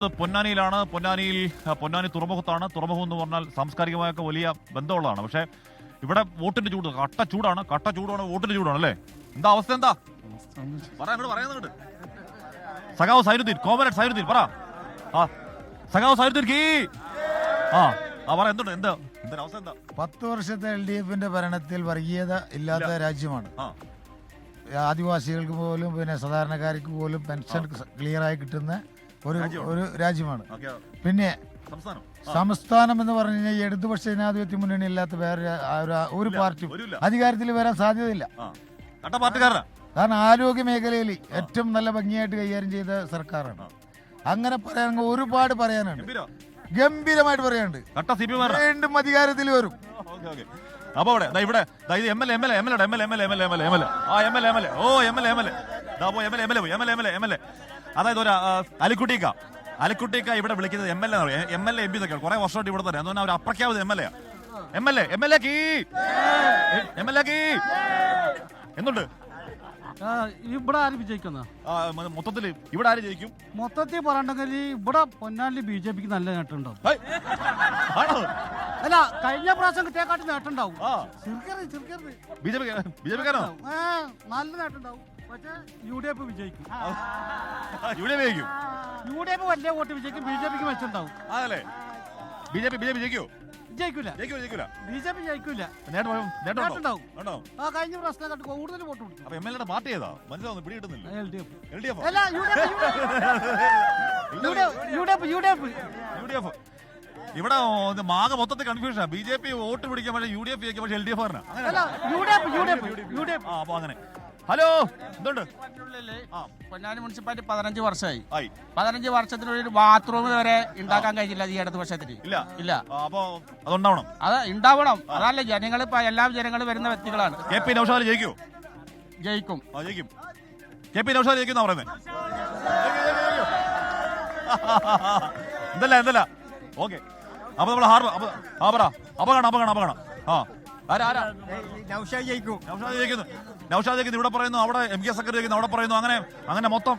പൊന്നാനിയിലാണ്. പൊന്നാനി തുറമുഖത്താണ്. തുറമുഖം എന്ന് പറഞ്ഞാൽ സാംസ്കാരികമായൊക്കെ വലിയ ബന്ധമുള്ളതാണ്. പക്ഷേ ഇവിടെ വോട്ടിന്റെ ചൂട്, കട്ട ചൂടാണ്, വോട്ടിന്റെ ചൂടാണ് അല്ലേ? എന്താ അവസ്ഥ? എന്താ പറയുന്നുണ്ട് സഖാവ് സൈനുദ്ദീൻ, കോമരേഡ് സൈനുദ്ദീൻ പറ. സഖാവ് സൈനുദ്ദീൻ കീ പറ, എന്തുണ്ട്? അവസ്ഥ എന്താ? 10 വർഷത്തെ LDF-ന്റെ ഭരണത്തിൽ വർഗീയത ഇല്ലാത്ത രാജ്യമാണ്. ആദിവാസികൾക്ക് പോലും പിന്നെ സാധാരണക്കാർക്ക് പോലും പെൻഷൻ ക്ലിയർ ആയി കിട്ടുന്ന ഒരു രാജ്യമാണ്. പിന്നെ സംസ്ഥാനം എന്ന് പറഞ്ഞു കഴിഞ്ഞാൽ ഇടതുപക്ഷ ജനാധിപത്യ മുന്നണി ഇല്ലാത്ത വേറെ ഒരു പാർട്ടിയും അധികാരത്തിൽ വരാൻ സാധ്യതയില്ല. കാരണം ആരോഗ്യ മേഖലയിൽ ഏറ്റവും നല്ല ഭംഗിയായിട്ട് കൈകാര്യം ചെയ്ത സർക്കാരാണ്. അങ്ങനെ പറയാൻ ഒരുപാട് പറയാനുണ്ട്, ഗംഭീരമായിട്ട് പറയാനുണ്ട്. വീണ്ടും അധികാരത്തിൽ വരും. അപ്പൊ ഇവിടെ അതായത് ഒരു അലിക്കുട്ടിക്ക ഇവിടെ വിളിക്കുന്നത് MLA MP എന്നൊക്കെയാണ്. കുറെ വർഷമായിട്ട് ഇവിടെ തന്നെ എന്നാൽ അവർ അപ്രഖ്യാപിത MLA എന്തുണ്ട് ഇവിടെ ആര് വിജയിക്കുന്ന മൊത്തത്തിൽ? ഇവിടെ ആര് ജയിക്കും മൊത്തത്തിൽ പറയണ്ടെങ്കിൽ ഇവിടെ പൊന്നാനിൽ BJP നല്ല നേട്ടമുണ്ടാവും. അല്ല, കഴിഞ്ഞ പ്രാവശ്യം കിട്ടിയക്കാട്ടി നേട്ടമുണ്ടാവും. നല്ല നേട്ടമുണ്ടാവും. പക്ഷേ UDF വിജയിക്കും. UDF വലിയ വോട്ട് വിജയിക്കും. BJPക്ക് മെച്ചുണ്ടാവും. അതല്ലേ? BJP ജയിക്കോ? ജയിക്കൂല. BJP ജയിക്കൂല. നേട്ടമുണ്ടാവും. കഴിഞ്ഞ പ്രാവശ്യത്തെക്കാട്ട് കൂടുതൽ വോട്ട് കൊടുക്കും. അപ്പൊ MLA പാർട്ടി ഏതാ? മനസ്സിലാവുന്നു, പിടി കിട്ടുന്നില്ല. LDF. അല്ല, UDF. ഇവിടെ മാക മൊത്തത്തിൽ കൺഫ്യൂഷൻ. BJP വോട്ട് പിടിക്കാൻ പക്ഷേ UDF ജയിക്കും, പക്ഷേ LDF ആണ്. അപ്പൊ അങ്ങനെ. ഹലോ, എന്തുണ്ട്? പൊന്നാനി മുനിസിപ്പാലിറ്റി 15 വർഷമായി. 15 വർഷത്തിനുള്ളിൽ ബാത്റൂം വരെ ഉണ്ടാക്കാൻ കഴിഞ്ഞില്ല ഈ ഇടതുപക്ഷത്തിന്. ഇല്ല. അപ്പൊ അതുണ്ടാവണം. അത് ഉണ്ടാവണം. അതല്ല, ജനങ്ങൾ എല്ലാ ജനങ്ങളും വരുന്ന വ്യക്തികളാണ്. KP നൗഷാദ് ജയിക്കും. KP നൗഷാദ് ജയിക്കുന്ന പറയുന്നത്. എന്തല്ല ഓക്കെ. അപ്പൊ നമ്മൾ അപകടം. നൗഷാദ് ജയിക്കുന്നു. ഇവിടെ പറയുന്നു, അവിടെ MK സക്കർ ജയിക്കുന്നു, അവിടെ പറയുന്നു. അങ്ങനെ മൊത്തം